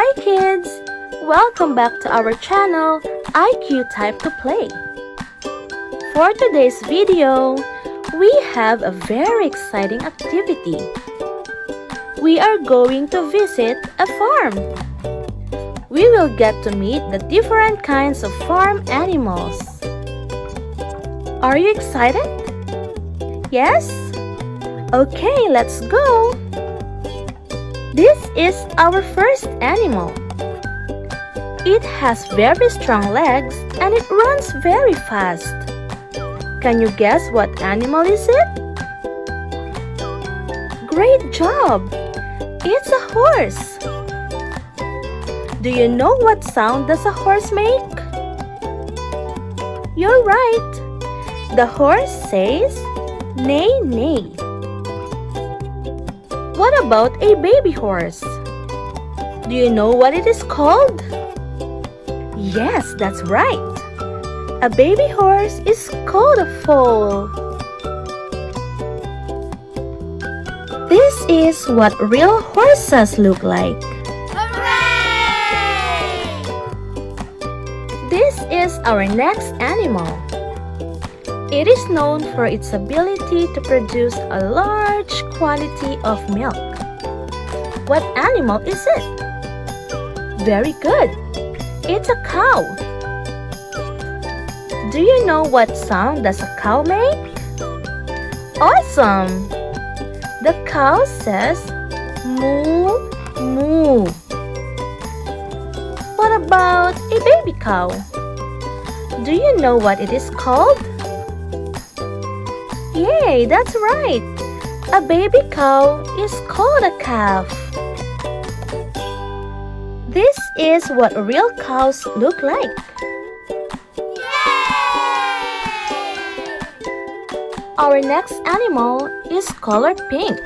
Hi kids! Welcome back to our channel, IQ Type to Play. For today's video, we have a very exciting activity. We are going to visit a farm. We will get to meet the different kinds of farm animals. Are you excited? Yes? Okay, let's go! This is our first animal. It has very strong legs and it runs very fast. Can you guess what animal is it? Great job! It's a horse. Do you know what sound does a horse make? You're right. The horse says, neigh, neigh. What about a baby horse? Do you know what it is called? Yes, that's right. A baby horse is called a foal. This is what real horses look like. Hooray! This is our next animal. It is known for its ability to produce a large quantity of milk. What animal is it? Very good. It's a cow. Do you know what sound does a cow make? Awesome! The cow says moo, moo. What about a baby cow? Do you know what it is called? Yay, that's right! A baby cow is called a calf. This is what real cows look like. Yay! Our next animal is colored pink,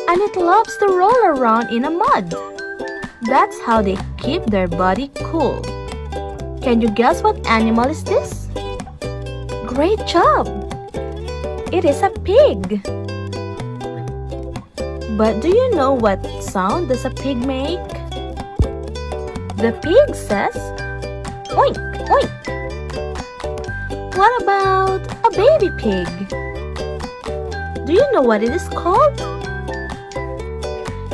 and it loves to roll around in a mud. That's how they keep their body cool. Can you guess what animal is this? Great job! It is a pig. But do you know what sound does a pig make? The pig says, oink, oink. What about a baby pig? Do you know what it is called?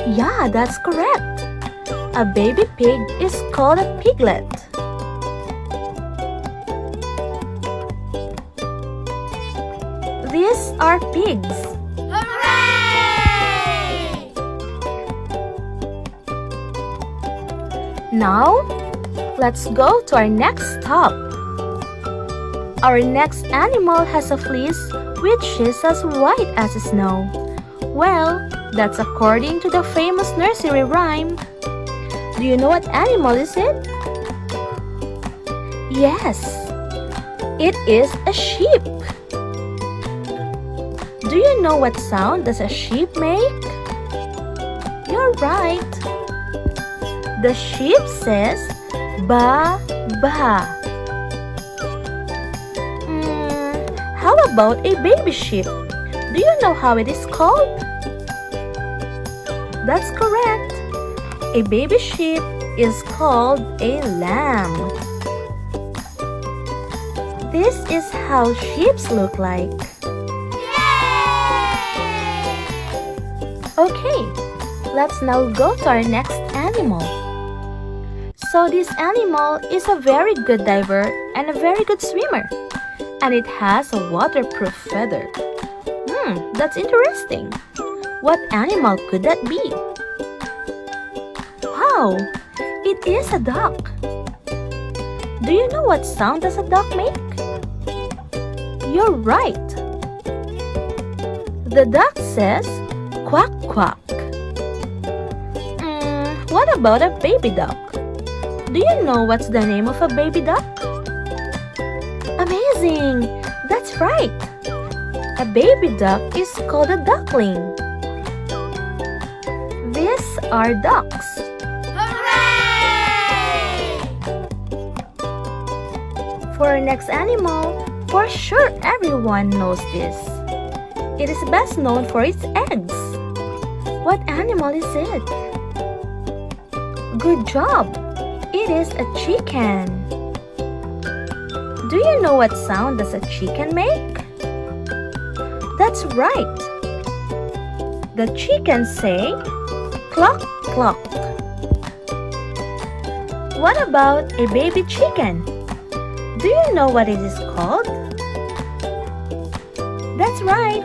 Yeah, that's correct. A baby pig is called a piglet. These are pigs. Hooray! Now, let's go to our next stop. Our next animal has a fleece which is as white as snow. Well, that's according to the famous nursery rhyme. Do you know what animal is it? Yes, it is a sheep. Do you know what sound does a sheep make? You're right. The sheep says Baaa, Baaa. How about a baby sheep? Do you know how it is called? That's correct. A baby sheep is called a lamb. This is how sheep look like. Okay, let's now go to our next animal. So this animal is a very good diver and a very good swimmer. And it has a waterproof feather. That's interesting. What animal could that be? Wow, it is a duck. Do you know what sound does a duck make? You're right. The duck says quack, quack. What about a baby duck? Do you know what's the name of a baby duck? Amazing! That's right! A baby duck is called a duckling. These are ducks. Hooray! For our next animal, for sure everyone knows this. It is best known for its eggs. What animal is it? Good job! It is a chicken. Do you know what sound does a chicken make? That's right. The chickens say, cluck, cluck. What about a baby chicken? Do you know what it is called? That's right.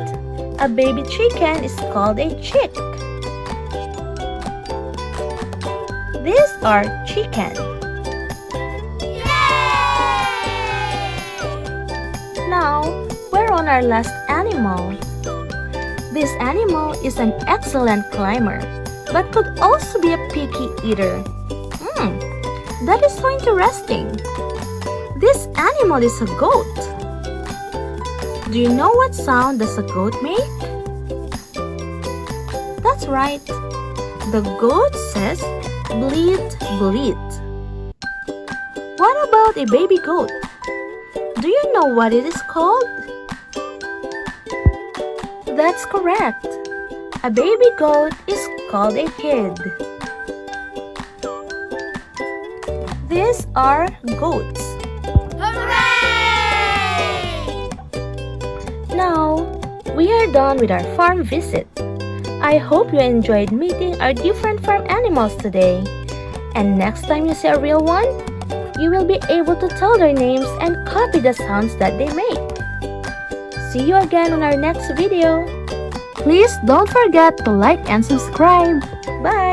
A baby chicken is called a chick. These are chicken. Now, we're on our last animal. This animal is an excellent climber, but could also be a picky eater. That is so interesting. This animal is a goat. Do you know what sound does a goat make? That's right. The goat says, bleat, bleat. What about a baby goat? Do you know what it is called? That's correct. A baby goat is called a kid. These are goats. Hooray! Now, we are done with our farm visit. I hope you enjoyed meeting our different farm animals today. And next time you see a real one, you will be able to tell their names and copy the sounds that they make. See you again on our next video. Please don't forget to like and subscribe. Bye!